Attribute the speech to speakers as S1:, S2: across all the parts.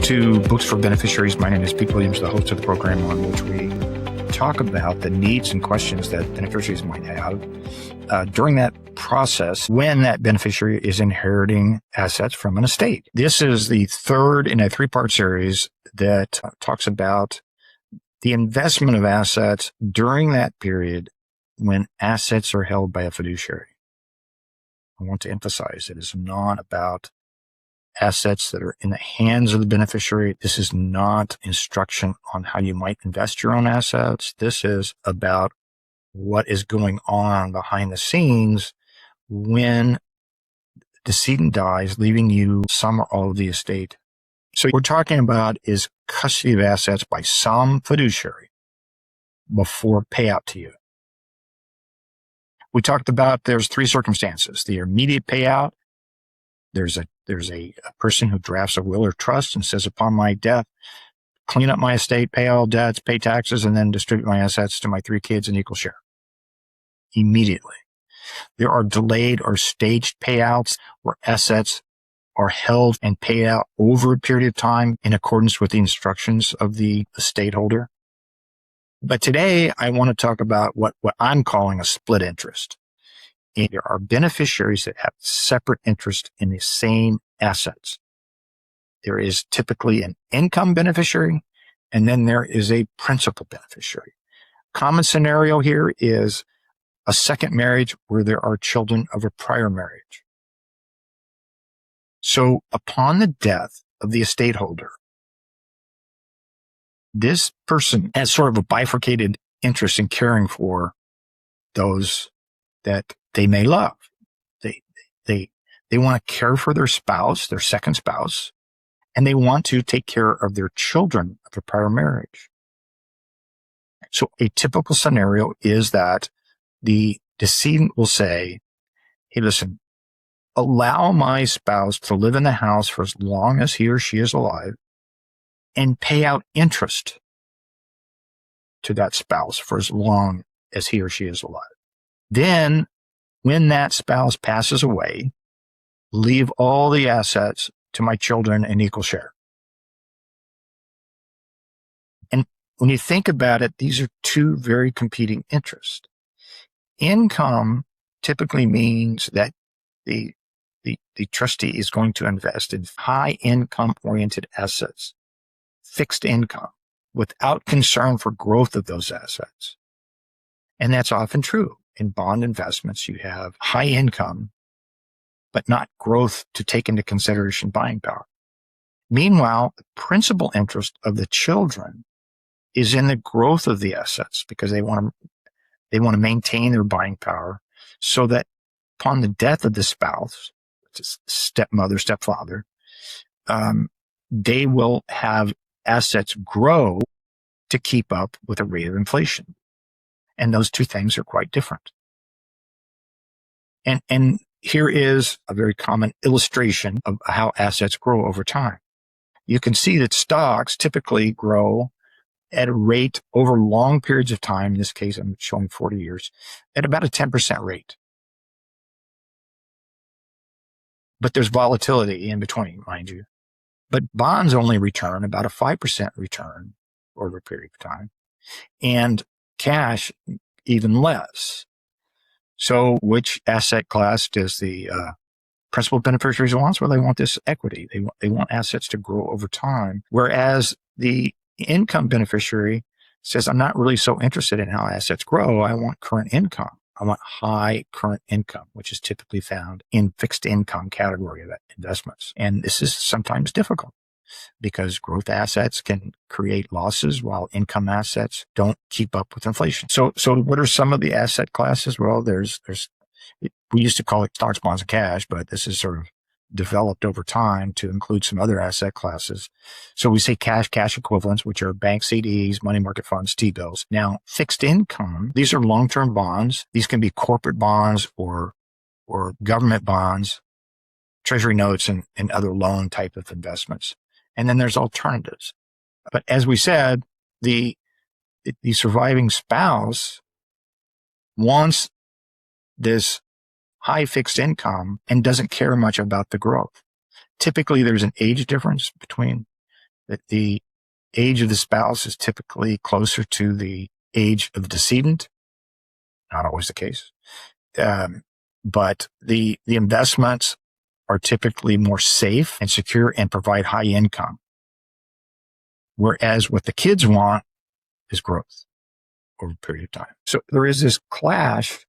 S1: to Books for Beneficiaries. My name is Pete Williams, the host of the program, on which we talk about the needs and questions that beneficiaries might have during that process when that beneficiary is inheriting assets from an estate. This is the third in a three-part series that talks about the investment of assets during that period when assets are held by a fiduciary. I want to emphasize it is not about assets that are in the hands of the beneficiary. This is not instruction on how you might invest your own assets. This is about what is going on behind the scenes when the decedent dies, leaving you some or all of the estate. So what we're talking about is custody of assets by some fiduciary before payout to you. We talked about there's three circumstances: the immediate payout. There's a person who drafts a will or trust and says, upon my death, clean up my estate, pay all debts, pay taxes, and then distribute my assets to my three kids in equal share. Immediately. There are delayed or staged payouts where assets are held and paid out over a period of time in accordance with the instructions of the estate holder. But today I want to talk about what I'm calling a split interest. And there are beneficiaries that have separate interest in the same assets. There is typically an income beneficiary, and then there is a principal beneficiary. Common scenario here is a second marriage where there are children of a prior marriage. So upon the death of the estate holder, this person has sort of a bifurcated interest in caring for those that they may love. They want to care for their spouse, their second spouse, and they want to take care of their children of a prior marriage. So a typical scenario is that the decedent will say, hey, listen, allow my spouse to live in the house for as long as he or she is alive and pay out interest to that spouse for as long as he or she is alive. Then, when that spouse passes away, leave all the assets to my children in equal share. And when you think about it, these are two very competing interests. Income typically means that the trustee is going to invest in high income oriented assets, fixed income, without concern for growth of those assets. And that's often true. In bond investments, you have high income, but not growth to take into consideration buying power. Meanwhile, the principal interest of the children is in the growth of the assets because they want to maintain their buying power so that upon the death of the spouse, which is stepmother, stepfather, they will have assets grow to keep up with the rate of inflation. And those two things are quite different. And here is a very common illustration of how assets grow over time. You can see that stocks typically grow at a rate over long periods of time. In this case, I'm showing 40 years, at about a 10% rate. But there's volatility in between, mind you. But bonds only return about a 5% return over a period of time, and cash even less. So which asset class does the principal beneficiaries want? Well, they want this equity. They want assets to grow over time. Whereas the income beneficiary says, I'm not really so interested in how assets grow. I want current income. I want high current income, which is typically found in fixed income category of investments. And this is sometimes difficult because growth assets can create losses while income assets don't keep up with inflation. So what are some of the asset classes? Well, we used to call it stocks, bonds, and cash, but this is sort of developed over time to include some other asset classes. So we say cash equivalents, which are bank CDs, money market funds, T-bills. Now, fixed income, these are long-term bonds. These can be corporate bonds or government bonds, treasury notes, and other loan type of investments. And then there's alternatives. But as we said, the surviving spouse wants this high fixed income and doesn't care much about the growth. Typically, there's an age difference between that the age of the spouse is typically closer to the age of the decedent. Not always the case. But the investments are typically more safe and secure and provide high income. Whereas what the kids want is growth over a period of time. So there is this clash,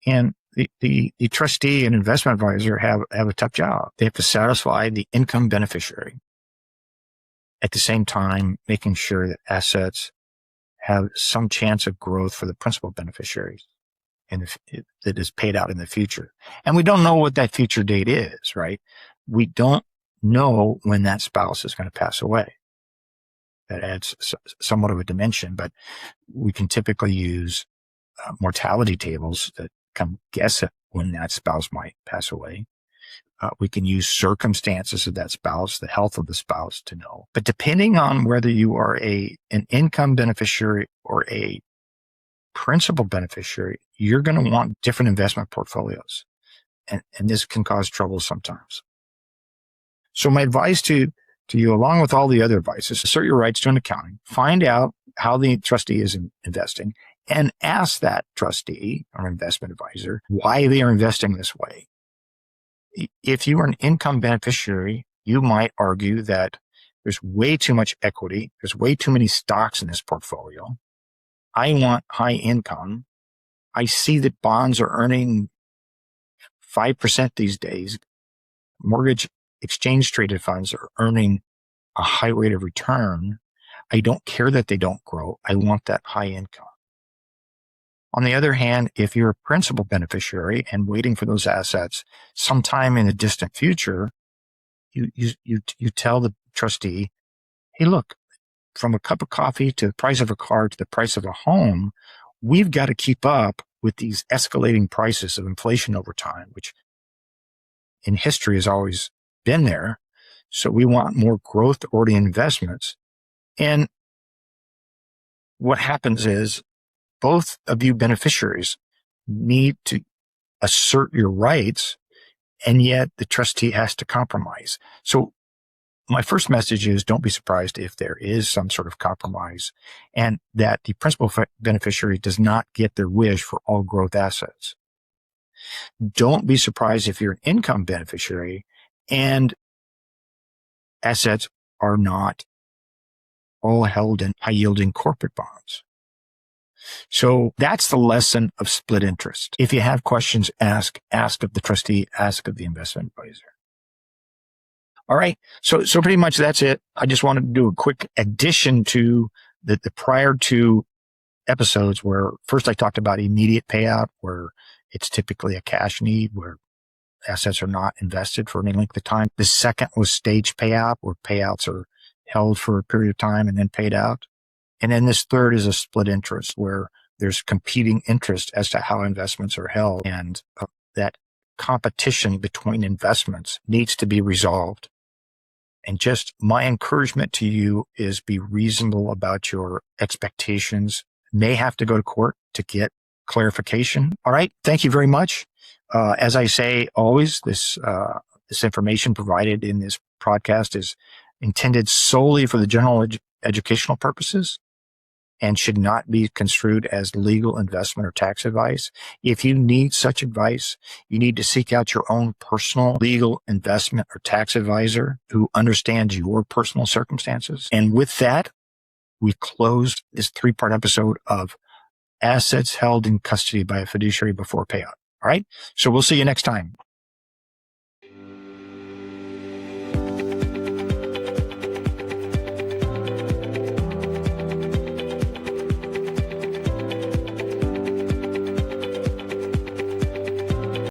S1: and the trustee and investment advisor have a tough job. They have to satisfy the income beneficiary, at the same time making sure that assets have some chance of growth for the principal beneficiaries and that is paid out in the future. And we don't know what that future date is, right? We don't know when that spouse is going to pass away. That adds somewhat of a dimension, but we can typically use mortality tables that can guess at when that spouse might pass away. We can use circumstances of that spouse, the health of the spouse, to know. But depending on whether you are an income beneficiary or a principal beneficiary, you're going to want different investment portfolios. And this can cause trouble sometimes. So my advice to you, along with all the other advice, is assert your rights to an accounting, find out how the trustee is investing, and ask that trustee or investment advisor why they are investing this way. If you are an income beneficiary, you might argue that there's way too much equity. There's way too many stocks in this portfolio. I want high income. I see that bonds are earning 5% these days. Mortgage exchange traded funds are earning a high rate of return. I don't care that they don't grow. I want that high income. On the other hand, if you're a principal beneficiary and waiting for those assets sometime in the distant future, you tell the trustee, hey, look, from a cup of coffee to the price of a car to the price of a home, we've got to keep up with these escalating prices of inflation over time, which in history has always been there. So we want more growth-oriented investments. And what happens is both of you beneficiaries need to assert your rights, and yet the trustee has to compromise. So my first message is don't be surprised if there is some sort of compromise and that the principal beneficiary does not get their wish for all growth assets. Don't be surprised if you're an income beneficiary and assets are not all held in high-yielding corporate bonds. So that's the lesson of split interest. If you have questions, ask of the trustee, ask of the investment advisor. All right. So pretty much that's it. I just wanted to do a quick addition to the prior two episodes where first I talked about immediate payout, where it's typically a cash need, where assets are not invested for any length of time. The second was stage payout, where payouts are held for a period of time and then paid out. And then this third is a split interest, where there's competing interest as to how investments are held. And that competition between investments needs to be resolved. And just my encouragement to you is be reasonable about your expectations. May have to go to court to get clarification. All right. Thank you very much. As I say always, this information provided in this podcast is intended solely for the general educational purposes and should not be construed as legal, investment, or tax advice. If you need such advice, you need to seek out your own personal legal, investment, or tax advisor who understands your personal circumstances. And with that, we closed this 3-part episode of Assets Held in Custody by a Fiduciary Before Payout. All right? So we'll see you next time.